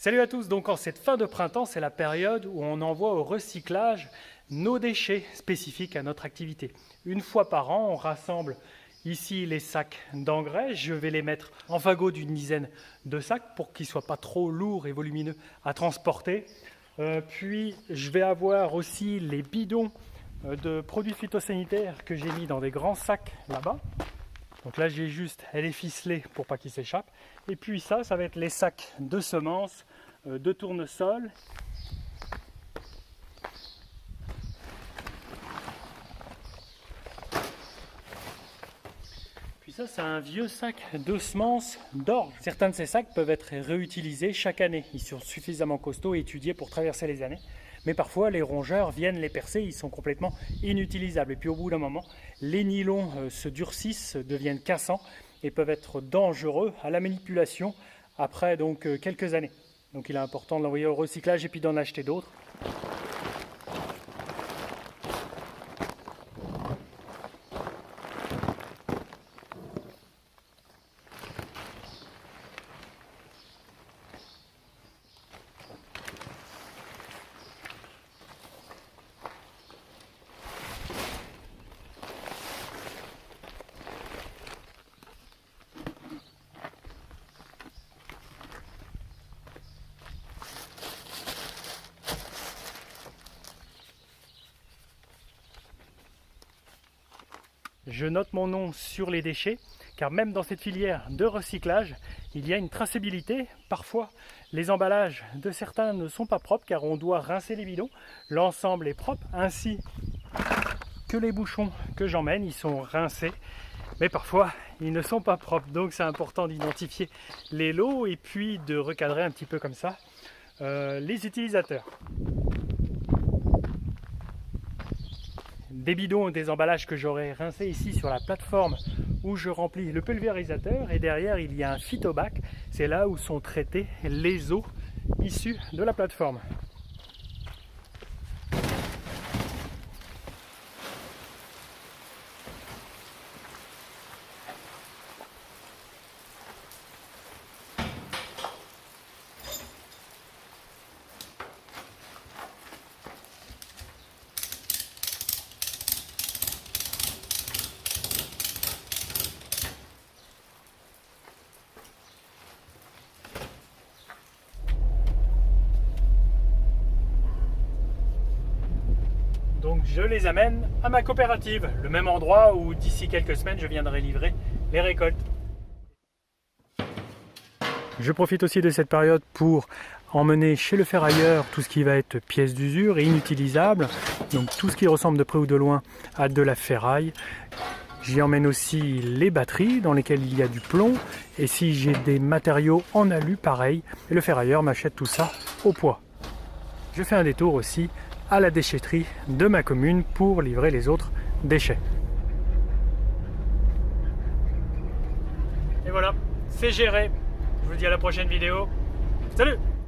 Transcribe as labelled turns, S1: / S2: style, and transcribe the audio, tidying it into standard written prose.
S1: Salut à tous, donc en cette fin de printemps, c'est la période où on envoie au recyclage nos déchets spécifiques à notre activité. Une fois par an, on rassemble ici les sacs d'engrais. Je vais les mettre en fagot d'une dizaine de sacs pour qu'ils ne soient pas trop lourds et volumineux à transporter. Puis je vais avoir aussi les bidons de produits phytosanitaires que j'ai mis dans des grands sacs là-bas. Donc là, j'ai juste, elle est ficelée pour pas qu'il s'échappe. Et puis ça va être les sacs de semences, de tournesol. Puis ça, c'est un vieux sac de semences d'orge. Certains de ces sacs peuvent être réutilisés chaque année. Ils sont suffisamment costauds et étudiés pour traverser les années. Mais parfois, les rongeurs viennent les percer, ils sont complètement inutilisables. Et puis au bout d'un moment, les nylons se durcissent, deviennent cassants et peuvent être dangereux à la manipulation après donc quelques années. Donc il est important de l'envoyer au recyclage et puis d'en acheter d'autres. Je note mon nom sur les déchets, car même dans cette filière de recyclage, il y a une traçabilité. Parfois, les emballages de certains ne sont pas propres, car on doit rincer les bidons. L'ensemble est propre, ainsi que les bouchons que j'emmène, ils sont rincés. Mais parfois, ils ne sont pas propres, donc c'est important d'identifier les lots et puis de recadrer un petit peu comme ça les utilisateurs. Des bidons, des emballages que j'aurai rincés ici sur la plateforme où je remplis le pulvérisateur, et derrière il y a un phytobac, c'est là où sont traités les eaux issues de la plateforme. Donc je les amène à ma coopérative, le même endroit où d'ici quelques semaines je viendrai livrer les récoltes. Je profite aussi de cette période pour emmener chez le ferrailleur tout ce qui va être pièces d'usure et inutilisables, donc tout ce qui ressemble de près ou de loin à de la ferraille. J'y emmène aussi les batteries dans lesquelles il y a du plomb, et si j'ai des matériaux en alu, pareil, et le ferrailleur m'achète tout ça au poids. Je fais un détour aussi à la déchetterie de ma commune pour livrer les autres déchets. Et voilà, c'est géré. Je vous dis à la prochaine vidéo. Salut!